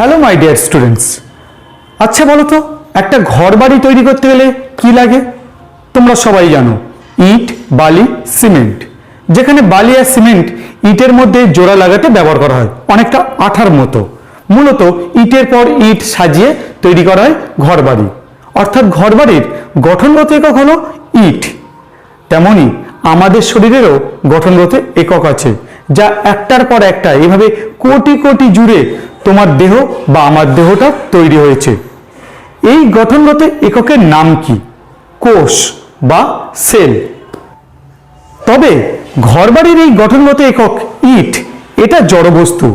Hello my dear students. আচ্ছা বলো তো, একটা ঘর বাড়ি তৈরি করতে গেলে কি লাগে? তোমরা সবাই জানো, ইট, বালি, সিমেন্ট। যেখানে বালি আর সিমেন্ট ইটের মধ্যে জোড়া লাগাতে ব্যবহার করা হয়, অনেকটা আঠার মতো। মূলত ইটের পর ইট সাজিয়ে তৈরি করা হয় ঘর বাড়ি, অর্থাৎ ঘর বাড়ির গঠনগত একক হলো ইট। তেমনি আমাদের শরীরেরও গঠনগত একক আছে, যা একটার পর একটা এভাবে কোটি কোটি জুড়ে তোমার দেহ বা আমার দেহটা তৈরি হয়েছে। এই গঠনগত এককের নাম কি? কোষ বা সেল। তবে ঘরবাড়ির এই গঠনগত একক ইট, এটা জড়বস্তু।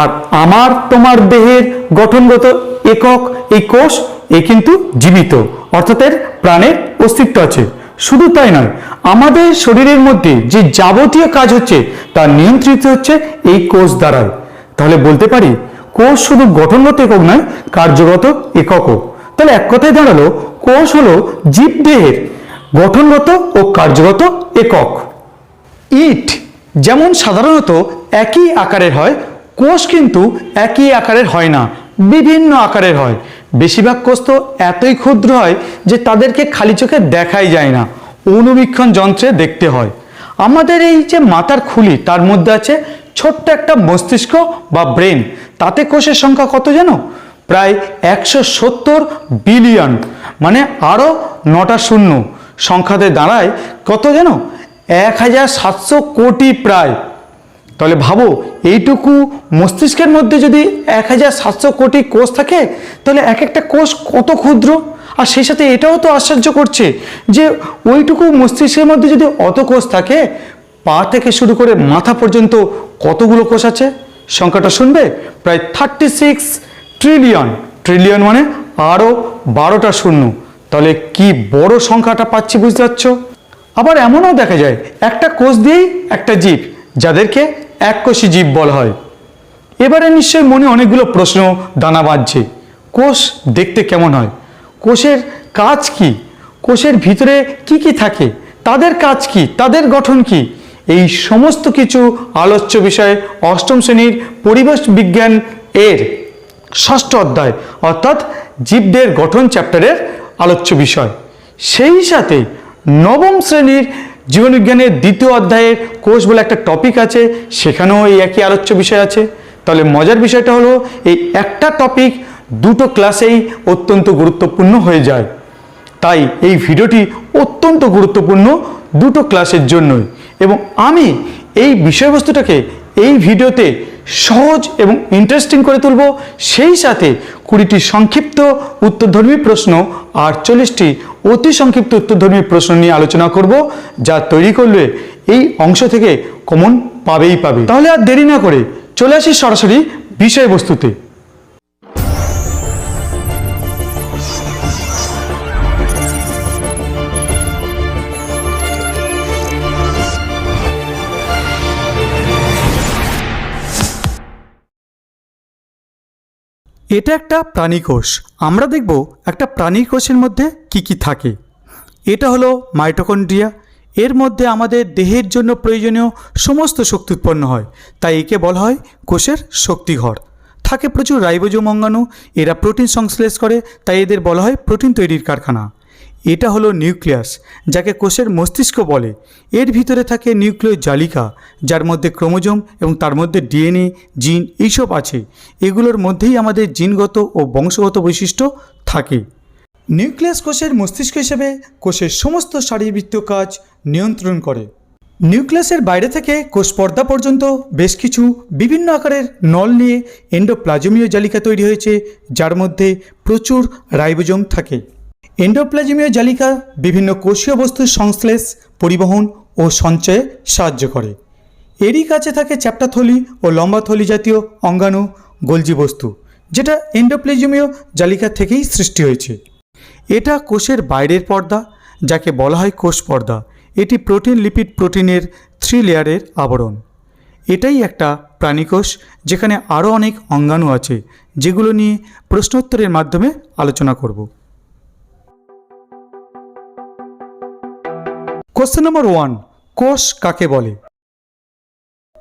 আর আমার তোমার দেহের গঠনগত একক এই কোষ, এ কিন্তু জীবিত, অর্থাৎ এর প্রাণের অস্তিত্ব আছে। শুধু তাই নয়, আমাদের শরীরের মধ্যে যে যাবতীয় কাজ হচ্ছে তা নিয়ন্ত্রিত হচ্ছে এই কোষ দ্বারাই। তাহলে বলতে পারি কোষ শুধু গঠনগত একক নয়, কার্যগত এককও। তাহলে এক কথায় দাঁড়ালো, কোষ হলো জীবদেহের গঠনগত ও কার্যগত একক। ইট যেমন সাধারণত একই আকারের হয়, কোষ কিন্তু একই আকারের হয় না, বিভিন্ন আকারের হয়। বেশিরভাগ কোষ তো এতই ক্ষুদ্র হয় যে তাদেরকে খালি চোখে দেখাই যায় না, অণুবীক্ষণ যন্ত্রে দেখতে হয়। আমাদের এই যে মাথার খুলি, তার মধ্যে আছে ছোট্ট একটা মস্তিষ্ক বা ব্রেন। তাতে কোষের সংখ্যা কত জানো? প্রায় 170 বিলিয়ন, মানে আরও 9টা শূন্য। সংখ্যাতে দাঁড়ায় কত জানো? 1700 কোটি প্রায়। তাহলে ভাবো, এইটুকু মস্তিষ্কের মধ্যে যদি 1700 কোটি কোষ থাকে, তাহলে এক একটা কোষ কত ক্ষুদ্র। আর সেই সাথে এটাও তো আশ্চর্য করছে যে ওইটুকু মস্তিষ্কের মধ্যে যদি অত কোষ থাকে, পা থেকে শুরু করে মাথা পর্যন্ত কতগুলো কোষ আছে? সংখ্যাটা শুনবে, প্রায় 36 ট্রিলিয়ন। ট্রিলিয়ন মানে আরও 12টা শূন্য। তাহলে কি বড় সংখ্যাটা পাচ্ছি, বুঝতে পারছো? আবার এমনও দেখা যায় একটা কোষ দিয়েই একটা জীব, যাদেরকে এককোষী জীব বলা হয়। এবারে নিশ্চয়ই মনে অনেকগুলো প্রশ্ন দানা বাঁধছে। কোষ দেখতে কেমন হয়? কোষের কাজ কি? কোষের ভিতরে কি কি থাকে? তাদের কাজ কি? তাদের গঠন কি? এই সমস্ত কিছু আলোচ্য বিষয়ে অষ্টম শ্রেণীর পরিবেশ বিজ্ঞান এর 6ষ্ঠ অধ্যায়, অর্থাৎ জীবদের গঠন চ্যাপ্টারের আলোচ্য বিষয়। সেই সাথে নবম শ্রেণীর জীবনবিজ্ঞানের 2য় অধ্যায়ের কোষ বলে একটা টপিক আছে, সেখানেও এই একই আলোচ্য বিষয় আছে। তাহলে মজার বিষয়টা হলো, এই একটা টপিক 2টো ক্লাসেই অত্যন্ত গুরুত্বপূর্ণ হয়ে যায়। তাই এই ভিডিওটি অত্যন্ত গুরুত্বপূর্ণ 2টো ক্লাসের জন্যই। এবং আমি এই বিষয়বস্তুটাকে এই ভিডিওতে সহজ এবং ইন্টারেস্টিং করে তুলব। সেই সাথে 20টি সংক্ষিপ্ত উত্তরধর্মী প্রশ্ন আর 40টি অতি সংক্ষিপ্ত উত্তরধর্মী প্রশ্ন নিয়ে আলোচনা করব, যা তৈরি করলে এই অংশ থেকে কমন পাবেই পাবে। তাহলে আর দেরি না করে চলে আসি সরাসরি বিষয়বস্তুতে। এটা একটা প্রাণী কোষ। আমরা দেখব একটা প্রাণীর কোষের মধ্যে কি কি থাকে। এটা হলো মাইটোকন্ড্রিয়া। এর মধ্যে আমাদের দেহের জন্য প্রয়োজনীয় সমস্ত শক্তি উৎপন্ন হয়, তাই একে বলা হয় কোষের শক্তিঘর। থাকে প্রচুর রাইবোজোম অঙ্গাণু, এরা প্রোটিন সংশ্লেষ করে, তাই এদের বলা হয় প্রোটিন তৈরির কারখানা। এটা হলো নিউক্লিয়াস, যাকে কোষের মস্তিষ্ক বলে। এর ভিতরে থাকে নিউক্লিয় জালিকা, যার মধ্যে ক্রোমোজোম এবং তার মধ্যে ডিএনএ, জিন এইসব আছে। এগুলোর মধ্যেই আমাদের জিনগত ও বংশগত বৈশিষ্ট্য থাকে। নিউক্লিয়াস কোষের মস্তিষ্ক হিসেবে কোষের সমস্ত শারীরবৃত্তীয় কাজ নিয়ন্ত্রণ করে। নিউক্লিয়াসের বাইরে থেকে কোষ পর্দা পর্যন্ত বেশ কিছু বিভিন্ন আকারের নল নিয়ে এন্ডোপ্লাজমীয় জালিকা তৈরি হয়েছে, যার মধ্যে প্রচুর রাইবোজোম থাকে। এন্ডোপ্লাজমীয় জালিকা বিভিন্ন কোষীয় বস্তুর সংশ্লেষ, পরিবহন ও সঞ্চয়ে সাহায্য করে। এরই কাছে থাকে চ্যাপ্টা থলি ও লম্বা থলি জাতীয় অঙ্গাণু, গোলজি বস্তু, যেটা এন্ডোপ্লাজমীয় জালিকা থেকেই সৃষ্টি হয়েছে। এটা কোষের বাইরের পর্দা, যাকে বলা হয় কোষ পর্দা। এটি প্রোটিন, লিপিড, প্রোটিনের 3 লেয়ারের আবরণ। এটাই একটা প্রাণীকোষ, যেখানে আরও অনেক অঙ্গাণু আছে, যেগুলো নিয়ে প্রশ্নোত্তরের মাধ্যমে আলোচনা করব। কোশ্চেন নম্বর 1, কোষ কাকে বলে?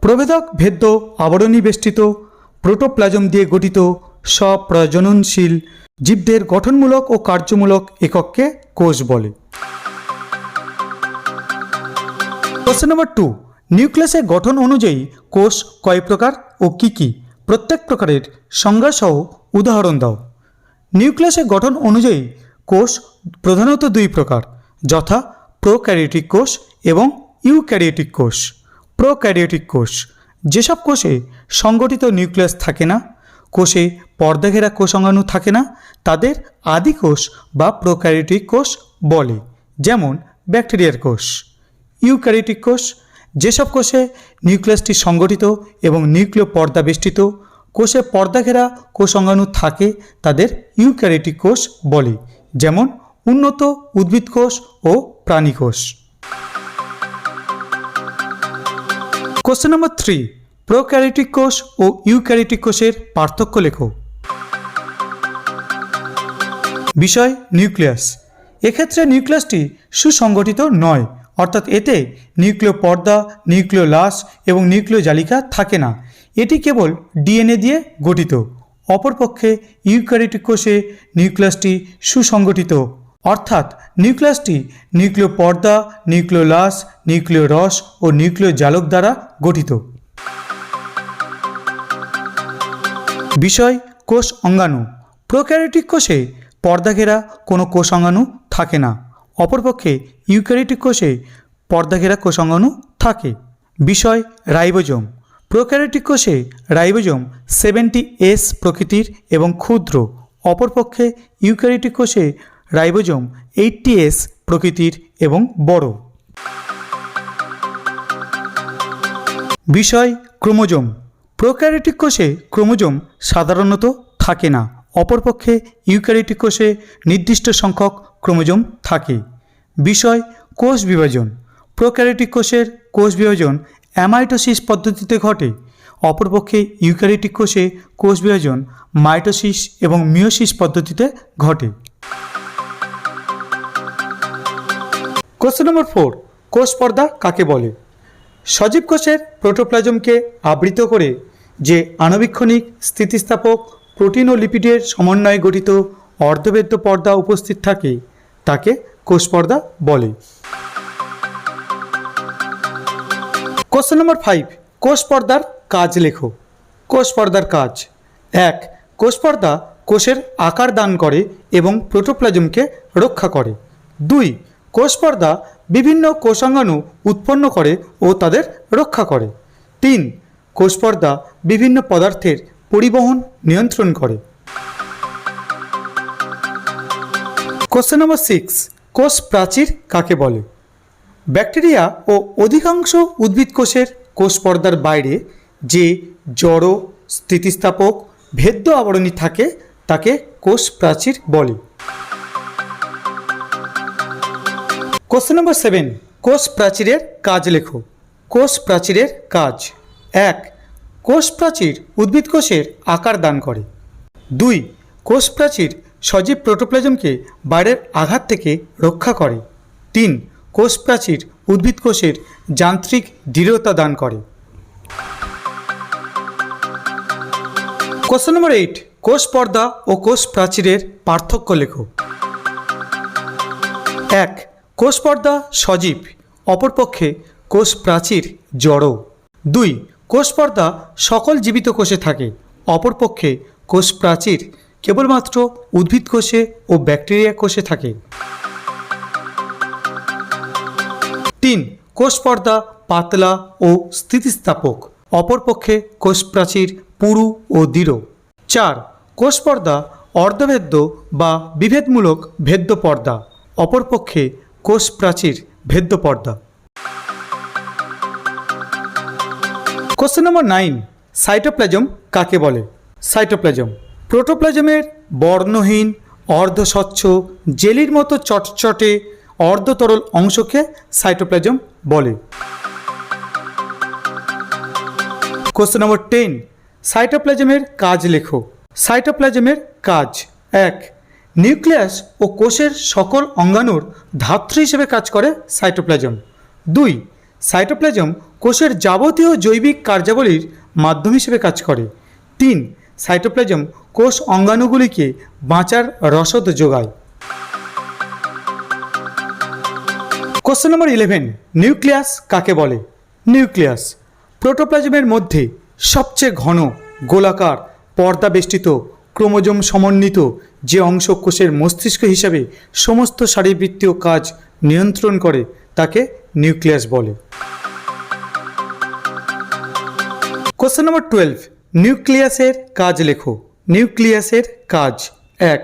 প্রভেদক ভেদ্য আবরণী বেষ্টিত প্রোটোপ্লাজম দিয়ে গঠিত স্বপ্রজননশীল জীবদের গঠনমূলক ও কার্যমূলক একককে কোষ বলে। কোশ্চেন নম্বর 2, নিউক্লিয়াসের গঠন অনুযায়ী কোষ কয় প্রকার ও কি কি? প্রত্যেক প্রকারের সংজ্ঞা সহ উদাহরণ দাও। নিউক্লিয়াসের গঠন অনুযায়ী কোষ প্রধানত দুই প্রকার, যথা প্রোক্যারিওটিক কোষ এবং ইউক্যারিওটিক কোষ। প্রোক্যারিওটিক কোষ যেসব কোষে সংগঠিত নিউক্লিয়াস থাকে না, কোষে পর্দাঘেরা কোষাঙ্গাণু থাকে না, তাদের আদি কোষ বা প্রোক্যারিওটিক কোষ বলে, যেমন ব্যাকটেরিয়ার কোষ। ইউক্যারিওটিক কোষ যেসব কোষে নিউক্লিয়াসটি সংগঠিত এবং নিউক্লিয় পর্দা বেষ্টিত, কোষে পর্দাঘেরা কোষাঙ্গাণু থাকে, তাদের ইউক্যারিওটিক কোষ বলে, যেমন উন্নত উদ্ভিদ কোষ ও প্রাণী কোষ। কোশ্চেন নম্বর 3, প্রোক্যারিওটিক কোষ ও ইউক্যারিওটিক কোষের পার্থক্য লেখো। বিষয় নিউক্লিয়াস। এক্ষেত্রে নিউক্লিয়াসটি সুসংগঠিত নয়, অর্থাৎ এতে নিউক্লিয় পর্দা, নিউক্লিয় লাশ এবং নিউক্লিয় জালিকা থাকে না, এটি কেবল ডিএনএ দিয়ে গঠিত। অপরপক্ষে ইউক্যারিওটিক কোষে নিউক্লিয়াসটি সুসংগঠিত, অর্থাৎ নিউক্লিয়াসটি নিউক্লিয় পর্দা, নিউক্লিয় লাশ, নিউক্লিয় রস ও নিউক্লিয় জালক দ্বারা গঠিত। বিষয় কোষ অঙ্গাণু। প্রোক্যারিওটিক কোষে পর্দাঘেরা কোনো কোষাঙ্গাণু থাকে না, অপরপক্ষে ইউক্যারিওটিক কোষে পর্দাঘেরা কোষাঙ্গাণু থাকে। বিষয় রাইবোজোম। প্রোক্যারিওটিক কোষে রাইবোজোম 70S প্রকৃতির এবং ক্ষুদ্র, অপরপক্ষে ইউক্যারিওটিক কোষে রাইবোজোম 80S প্রকৃতির এবং বড়। বিষয় ক্রোমোজোম। প্রোক্যারিওটিক কোষে ক্রোমোজোম সাধারণত থাকে না, অপরপক্ষে ইউক্যারিওটিক কোষে নির্দিষ্ট সংখ্যক ক্রোমোজোম থাকে। বিষয় কোষ বিভাজন। প্রোক্যারিওটিক কোষের কোষ বিভাজন অ্যামাইটোসিস পদ্ধতিতে ঘটে, অপরপক্ষে ইউক্যারিওটিক কোষে কোষ বিভাজন মাইটোসিস এবং মিয়োসিস পদ্ধতিতে ঘটে। কোশ্চেন নম্বর 4, কোষ পর্দা কাকে বলে? সজীব কোষের প্রোটোপ্লাজমকে আবৃত করে যে আণুবীক্ষণিক স্থিতিস্থাপক প্রোটিন ও লিপিডের সমন্বয়ে গঠিত অর্ধবেদ্য পর্দা উপস্থিত থাকে তাকে কোষ পর্দা বলে। কোশ্চেন নম্বর 5, কোষ পর্দার কাজ লেখো। কোষ পর্দার কাজ: 1. কোষ পর্দা কোষের আকার দান করে এবং প্রোটোপ্লাজমকে রক্ষা করে। 2. কোষ পর্দা বিভিন্ন কোষাঙ্গাণু উৎপন্ন করে ও তাদের রক্ষা করে। 3. কোষ পর্দা বিভিন্ন পদার্থের পরিবহন নিয়ন্ত্রণ করে। কোশ্চেন নম্বর 6, কোষ প্রাচীর কাকে বলে? ব্যাকটেরিয়া ও অধিকাংশ উদ্ভিদ কোষের কোষ পর্দার বাইরে যে জড়, স্থিতিস্থাপক, ভেদ্য আবরণী থাকে তাকে কোষ প্রাচীর বলে। কোশ্চেন নম্বর 7, কোষ প্রাচীরের কাজ লেখো। কোষ প্রাচীরের কাজ: 1. কোষ প্রাচীর উদ্ভিদ কোষের আকার দান করে। 2. কোষ প্রাচীর সজীব প্রোটোপ্লাজমকে বাইরের আঘাত থেকে রক্ষা করে। 3. কোষ প্রাচীর উদ্ভিদ কোষের যান্ত্রিক দৃঢ়তা দান করে। কোশ্চেন নম্বর 8, কোষ পর্দা ও কোষ প্রাচীরের পার্থক্য লেখো। 1. কোষ পর্দা সজীব, অপরপক্ষে কোষ প্রাচীর জড়। 2. কোষ পর্দা সকল জীবিত কোষে থাকে, অপরপক্ষে কোষ প্রাচীর কেবলমাত্র উদ্ভিদ কোষে ও ব্যাকটেরিয়া কোষে থাকে। 3. কোষ পর্দা পাতলা ও স্থিতিস্থাপক, অপরপক্ষে কোষ প্রাচীর পুরু ও দৃঢ়। 4. কোষ পর্দা অর্ধভেদ্য বা বিভেদমূলক ভেদ্য পর্দা, অপরপক্ষে কোষ প্রাচীর ভেদ্য পর্দা। কোশ্চেন নম্বর 9, সাইটোপ্লাজম কাকে বলে? সাইটোপ্লাজম প্রোটোপ্লাজমের বর্ণহীন, অর্ধস্বচ্ছ, জেলির মতো চটচটে অর্ধতরল অংশকে সাইটোপ্লাজম বলে। কোশ্চেন নম্বর 10, সাইটোপ্লাজমের কাজ লেখো। সাইটোপ্লাজমের কাজ: 1. নিউক্লিয়াস ও কোষের সকল অঙ্গাণুর ধাত্রী হিসেবে কাজ করে সাইটোপ্লাজম। 2. সাইটোপ্লাজম কোষের যাবতীয় জৈবিক কার্যাবলীর মাধ্যম হিসেবে কাজ করে। 3. সাইটোপ্লাজম কোষ অঙ্গাণুগুলিকে বাঁচার রসদ যোগায়? কোশ্চেন নম্বর 11, নিউক্লিয়াস কাকে বলে? নিউক্লিয়াস প্রোটোপ্লাজমের মধ্যে সবচেয়ে ঘন গোলাকার পর্দা বেষ্টিত ক্রোমোজোম সমন্বিত যে অংশ কোষের মস্তিষ্ক হিসাবে সমস্ত শারীরবৃত্তীয় কাজ নিয়ন্ত্রণ করে তাকে নিউক্লিয়াস বলে। কোশ্চেন নম্বর 12, নিউক্লিয়াসের কাজ লেখো। নিউক্লিয়াসের কাজ: 1.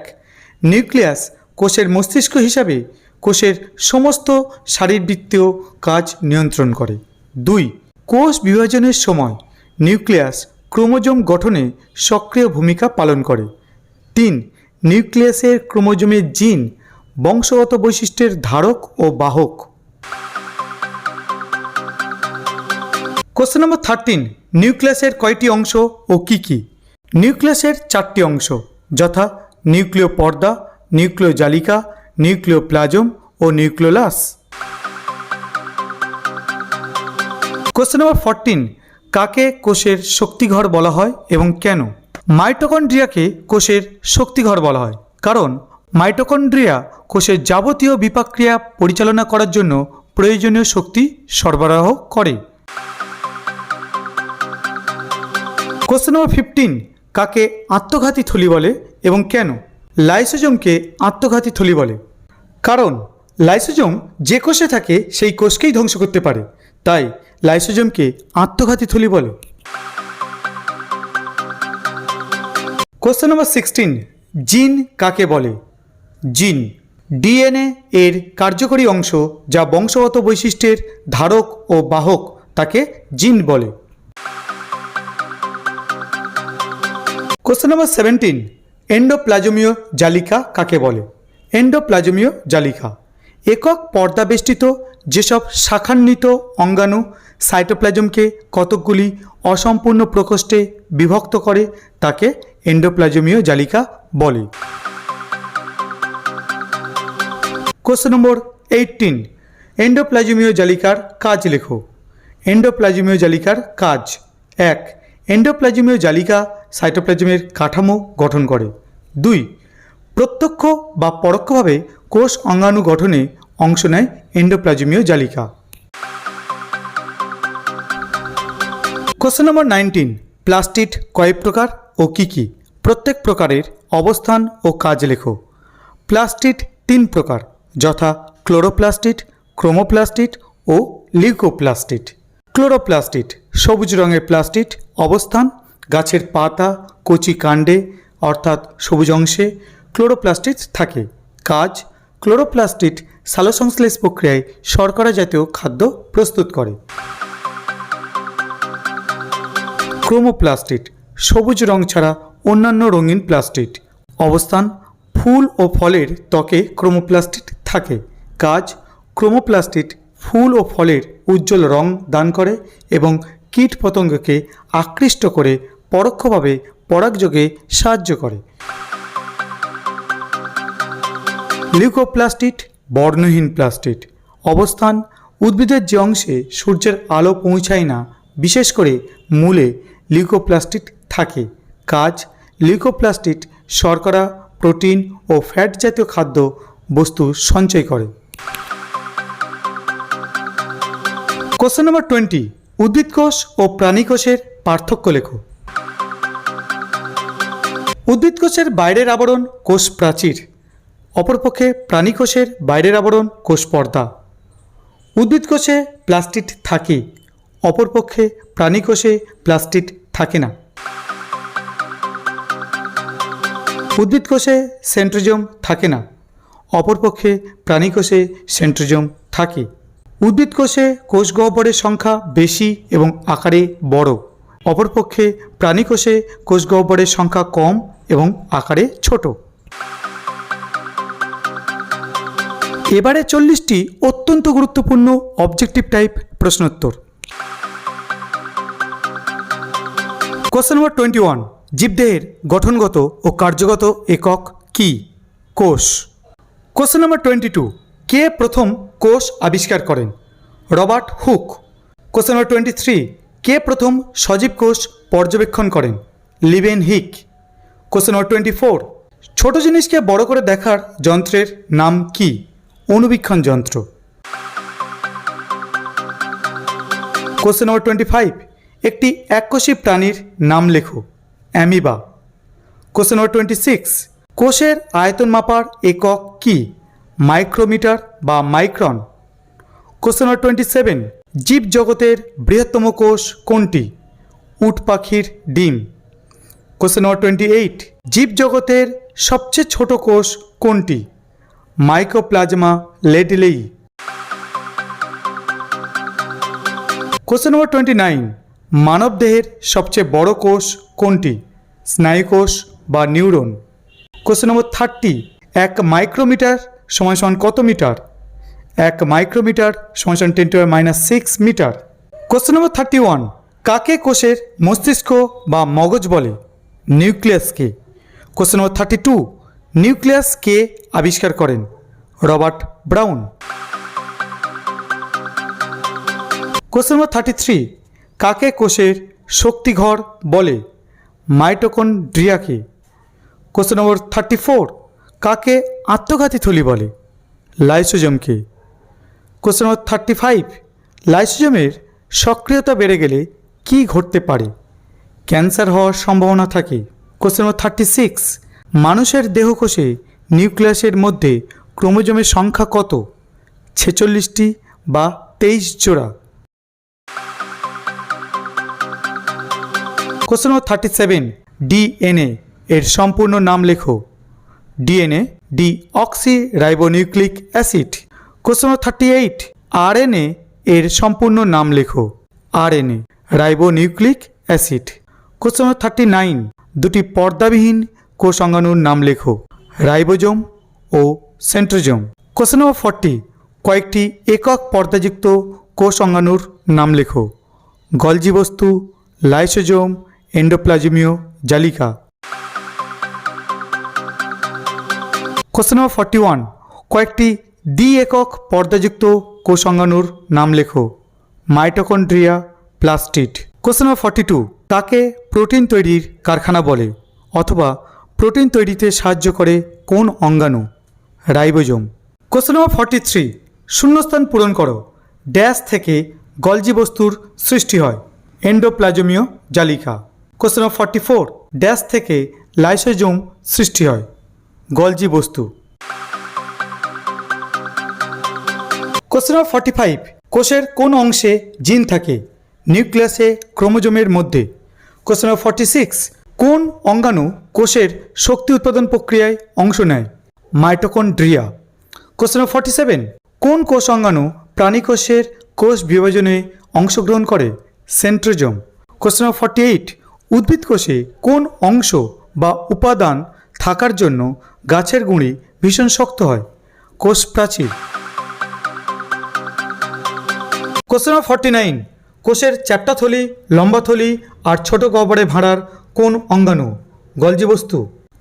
নিউক্লিয়াস কোষের মস্তিষ্ক হিসাবে কোষের সমস্ত শারীরবৃত্তীয় কাজ নিয়ন্ত্রণ করে। 2. কোষ বিভাজনের সময় নিউক্লিয়াস ক্রোমোজোম গঠনে সক্রিয় ভূমিকা পালন করে। 3. নিউক্লিয়াসের ক্রোমোজোমের জিন বংশগত বৈশিষ্ট্যের ধারক ও বাহক। কোশ্চেন নম্বর 13, নিউক্লিয়াসের কয়টি অংশ ও কি কি? নিউক্লিয়াসের 4টি অংশ, যথা নিউক্লিয় পর্দা, নিউক্লিয় জালিকা, নিউক্লিয় প্লাজম ও নিউক্লিওলাস। কোশ্চেন নম্বর 14, কাকে কোষের শক্তিঘর বলা হয় এবং কেন? মাইটোকন্ড্রিয়াকে কোষের শক্তিঘর বলা হয় কারণ মাইটোকন্ড্রিয়া কোষের যাবতীয় বিপাকক্রিয়া পরিচালনা করার জন্য প্রয়োজনীয় শক্তি সরবরাহ করে। কোশ্চেন নম্বর 15, কাকে আত্মঘাতী থলি বলে এবং কেন? লাইসোজোমকে আত্মঘাতী থলি বলে কারণ লাইসোজোম যে কোষে থাকে সেই কোষকেই ধ্বংস করতে পারে, তাই লাইসোজোমকে আত্মঘাতী থলি বলে। কোশ্চেন নম্বর 16, জিন কাকে বলে? জিন ডিএনএ এর কার্যকরী অংশ যা বংশগত বৈশিষ্ট্যের ধারক ও বাহক, তাকে জিন বলে। কোশ্চেন নম্বর 17, এন্ডোপ্লাজমীয় জালিকা কাকে বলে? এন্ডোপ্লাজমীয় জালিকা একক পর্দা বেষ্টিত যেসব শাখান্বিত অঙ্গাণু সাইটোপ্লাজমকে কতকগুলি অসম্পূর্ণ প্রকোষ্ঠে বিভক্ত করে তাকে এন্ডোপ্লাজমীয় জালিকা বলে। কোশ্চেন নম্বর 18, এন্ডোপ্লাজমীয় জালিকার কাজ লেখো। এন্ডোপ্লাজমীয় জালিকার কাজ: 1. এন্ডোপ্লাজমীয় জালিকা সাইটোপ্লাজমের কাঠামো গঠন করে। 2. প্রত্যক্ষ বা পরোক্ষভাবে কোষ অঙ্গাণু গঠনে অংশ নেয় এন্ডোপ্লাজমীয় জালিকা। কোশ্চেন নম্বর 19, প্লাস্টিড কয় প্রকার ও কি কি? প্রত্যেক প্রকারের অবস্থান ও কাজ লেখো। প্লাস্টিড 3 প্রকার, যথা ক্লোরোপ্লাস্টিড, ক্রোমোপ্লাস্টিড ও লিউকোপ্লাস্টিড। ক্লোরোপ্লাস্টিড সবুজ রঙের প্লাস্টিড, অবস্থান গাছের পাতা কচি কাণ্ডে অর্থাৎ সবুজ অংশে ক্লোরোপ্লাস্টিড থাকে। কাজ: ক্লোরোপ্লাস্টিড সালোকসংশ্লেষ প্রক্রিয়ায় শর্করা জাতীয় খাদ্য প্রস্তুত করে। ক্রোমোপ্লাস্টিড সবুজ রং ছাড়া অন্যান্য রঙিন প্লাস্টিড, অবস্থান ফুল ও ফলের ত্বকে ক্রোমোপ্লাস্টিড থাকে। কাজ: ক্রোমোপ্লাস্টিড ফুল ও ফলের উজ্জ্বল রং দান করে এবং কীটপতঙ্গকে আকৃষ্ট করে পরোক্ষভাবে পরাগযোগে সাহায্য করে। লিউকোপ্লাস্টিড বর্ণহীন প্লাস্টিড, অবস্থান উদ্ভিদের যে অংশে সূর্যের আলো পৌঁছায় না, বিশেষ করে মূলে লিউকোপ্লাস্টিড থাকে। কাজ: লিউকোপ্লাস্টিড শর্করা, প্রোটিন ও ফ্যাট জাতীয় খাদ্য বস্তু সঞ্চয় করে। কোশ্চেন নম্বর 20, উদ্ভিদ কোষ ও প্রাণী কোষের পার্থক্য লেখো। উদ্ভিদ কোষের বাইরের আবরণ কোষ প্রাচীর, অপরপক্ষে প্রাণী কোষের বাইরের আবরণ কোষ পর্দা। উদ্ভিদ কোষে প্লাস্টিড থাকে, অপরপক্ষে প্রাণী কোষে প্লাস্টিড থাকে না। উদ্ভিদ কোষে সেন্ট্রোজোম থাকে না, অপরপক্ষে প্রাণী কোষে সেন্ট্রোজোম থাকে। উদ্ভিদ কোষে কোষ গহ্বরের সংখ্যা বেশি এবং আকারে বড়, অপরপক্ষে প্রাণী কোষে কোষ গহ্বরের সংখ্যা কম এবং আকারে ছোট। এবারে 40টি অত্যন্ত গুরুত্বপূর্ণ অবজেক্টিভ টাইপ প্রশ্নোত্তর। কোশ্চেন নম্বর 21, জীবদেহের গঠনগত ও কার্যগত একক কি? কোষ। কোশ্চেন নম্বর 22, কে প্রথম কোষ আবিষ্কার করেন? Robert Hooke. কোশ্চেন নম্বর 23, কে প্রথম সজীব কোষ পর্যবেক্ষণ করেন? লিবেন হিক। কোশ্চেন নম্বর 24, ছোট জিনিসকে বড় করে দেখার যন্ত্রের নাম কি? অণুবীক্ষণ যন্ত্র। কোশ্চেন নম্বর 25, একটি এককোষী প্রাণীর নাম লেখো। অ্যামিবা। কোশ্চেন নম্বর 26, কোষের আয়তন মাপার একক কি? মাইক্রোমিটার বা মাইক্রন। কোশ্চেন নম্বর 27, জীবজগতের বৃহত্তম কোষ কোনটি? উট পাখির ডিম। কোশ্চেন নম্বর 28, জীবজগতের সবচেয়ে ছোট কোষ কোনটি? মাইক্রোপ্লাজমা লেডিলেই। কোশ্চেন নম্বর 29, মানবদেহের সবচেয়ে বড় কোষ কোনটি? স্নায়ুকোষ বা নিউরন। কোশ্চেন নম্বর 30, 1 মাইক্রোমিটার সমান সমান কত মিটার? 1 মাইক্রোমিটার সমান সমান 10⁻⁻6 মিটার। কোশ্চেন নম্বর 31, কাকে কোষের মস্তিষ্ক বা মগজ বলে? নিউক্লিয়াসকে। কোশ্চেন নম্বর 32, নিউক্লিয়াস কে আবিষ্কার করেন? Robert brown. কোশ্চেন নম্বর 33, কাকে কোষের শক্তিঘর বলে? মাইটোকন্ড্রিয়াকে। কোশ্চেন নম্বর 34, কাকে আত্মঘাতী থলি বলে? লাইসোজোমকে। কোশ্চেন নম্বর 35, লাইসোজোমের সক্রিয়তা বেড়ে গেলে কি ঘটতে পারে? ক্যান্সার হওয়ার সম্ভাবনা থাকে। কোশ্চেন নম্বর 36, মানুষের দেহকোষে নিউক্লিয়াসের মধ্যে ক্রোমোজোমের সংখ্যা কত? 46টি বা 23 জোড়া। কোশ্চেন নম্বর 37, ডিএনএ এর সম্পূর্ণ নাম লেখো। DNA deoxy ribonucleic acid. Question number 38, RNA এর সম্পূর্ণ নাম লেখো। RNA ribonucleic acid. Question number 39, দুটি পর্দাবিহীন কোষ অঙ্গাণুর নাম লেখো। রাইবোজোম ও সেন্ট্রোজোম। কোশ্চেন নম্বর 40, কয়েকটি একক পর্দাযুক্ত কোষ অঙ্গাণুর নাম লেখো। গলজি বস্তু, লাইসোজোম, এন্ডোপ্লাজমীয় জালিকা। কোশ্চেন নম্বর 41, কয়েকটি দ্বি একক পর্দাযুক্ত কোষ অঙ্গাণুর নাম লেখো। Mitochondria, plastid. কোশ্চেন নম্বর 42, তাকে প্রোটিন তৈরির কারখানা বলে অথবা প্রোটিন তৈরিতে সাহায্য করে কোন অঙ্গাণু? রাইবোজোম। কোশ্চেন নম্বর 43, শূন্যস্থান পূরণ করো। ড্যাশ থেকে গলজি বস্তুর সৃষ্টি হয়। এন্ডোপ্লাজমীয় জালিকা। কোশ্চেন নম্বর 44, ড্যাশ থেকে লাইসোজোম সৃষ্টি হয়। গলজি বস্তু। কোশ্চেন নম্বর 45, কোষের কোন অংশে জিন থাকে? নিউক্লিয়াসে ক্রোমোজোমের মধ্যে। কোশ্চেন নম্বর 46, কোন অঙ্গাণু কোষের শক্তি উৎপাদন প্রক্রিয়ায় অংশ নেয়? মাইটোকন্ড্রিয়া। কোশ্চেন নম্বর 47, কোন কোষ অঙ্গাণু প্রাণীকোষের কোষ বিভাজনে অংশগ্রহণ করে? সেন্ট্রোজোম। কোশ্চেন নম্বর 48, উদ্ভিদ কোষে কোন অংশ বা উপাদান থাকার জন্য গাছের গুঁড়ি ভীষণ শক্ত হয়? কোষ প্রাচীর। কোশ্চেন নম্বর 49, কোষের চ্যাপ্টা থলি, লম্বা থলি আর ছোট গহ্বরে ভাঁড়ার কোন অঙ্গাণু? গলজি বস্তু।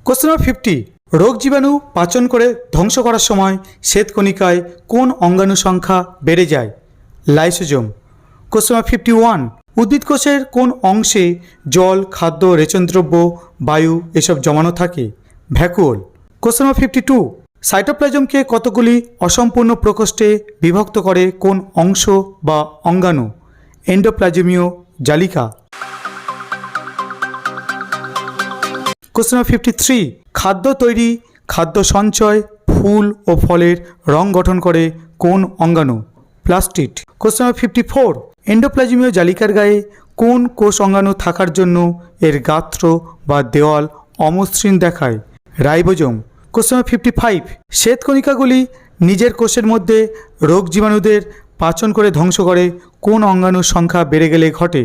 কোশ্চেন নম্বর 50, রোগ জীবাণু পাচন করে ধ্বংস করার সময় শ্বেতকণিকায় কোন অঙ্গাণু সংখ্যা বেড়ে যায়? লাইসোজোম। কোশ্চেন নম্বর 51, উদ্ভিদ কোষের কোন অংশে জল, খাদ্য, রেচনদ্রব্য, বায়ু এসব জমানো থাকে? ভ্যাকুওল। কোশ্চেন নম্বর 52, সাইটোপ্লাজমকে কতগুলি অসম্পূর্ণ প্রকোষ্ঠে বিভক্ত করে কোন অংশ বা অঙ্গাণু? এন্ডোপ্লাজমীয় জালিকা। কোশ্চেন নম্বর 53, খাদ্য তৈরি, খাদ্য সঞ্চয়, ফুল ও ফলের রং গঠন করে কোন অঙ্গাণু? প্লাস্টিড। কোশ্চেন নম্বর 54, এন্ডোপ্লাজমীয় জালিকার গায়ে কোন কোষ অঙ্গাণু থাকার জন্য এর গাত্র বা দেওয়াল অমসৃণ দেখায়? রাইবোজোম। কোশ্চেন নম্বর 55, শ্বেতকণিকাগুলি নিজের কোষের মধ্যে রোগ জীবাণুদের পাচন করে ধ্বংস করে কোন অঙ্গাণুর সংখ্যা বেড়ে গেলে ঘটে?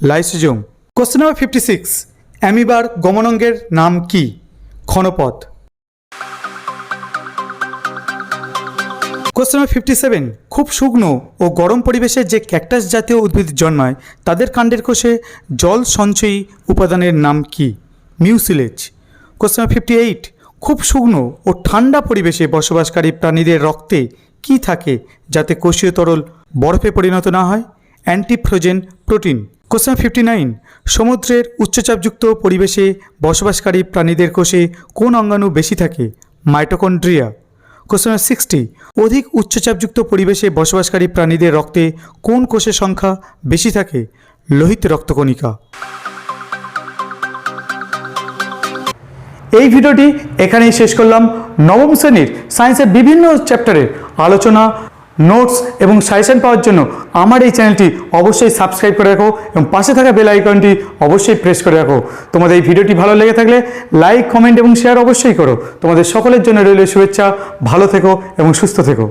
লাইসোজোম। কোশ্চেন নম্বর 56, অ্যামিবার গমনাঙ্গের নাম কি? ক্ষণপথ। কোশ্চেন নম্বর 57, খুব শুকনো ও গরম পরিবেশে যে ক্যাকটাস জাতীয় উদ্ভিদ জন্মায় তাদের কাণ্ডের কোষে জল সঞ্চয়ী উপাদানের নাম কি? মিউসিলেজ। কোশ্চেন নম্বর 58, খুব শুকনো ও ঠান্ডা পরিবেশে বসবাসকারী প্রাণীদের রক্তে কি থাকে যাতে কোষীয় তরল বরফে পরিণত না হয়? অ্যান্টিফ্রোজেন প্রোটিন। কোশ্চেন 59, সমুদ্রের উচ্চচাপযুক্ত পরিবেশে বসবাসকারী প্রাণীদের কোষে কোন অঙ্গাণু বেশি থাকে? মাইটোকন্ড্রিয়া। কোশ্চেন 60, অধিক উচ্চচাপযুক্ত পরিবেশে বসবাসকারী প্রাণীদের রক্তে কোন কোষের সংখ্যা বেশি থাকে? লোহিত রক্তকণিকা। এই ভিডিওটি এখানেই শেষ করলাম। নবম শ্রেণীর সায়েন্সের বিভিন্ন চ্যাপ্টারের আলোচনা, নোটস এবং সাজেশন পাওয়ার জন্য আমার এই চ্যানেলটি অবশ্যই সাবস্ক্রাইব করে রাখো এবং পাশে থাকা বেল আইকনটি অবশ্যই প্রেস করে রাখো। তোমাদের এই ভিডিওটি ভালো লেগে থাকলে লাইক, কমেন্ট এবং শেয়ার অবশ্যই করো। তোমাদের সকলের জন্য রইল শুভেচ্ছা। ভালো থেকো এবং সুস্থ থেকো।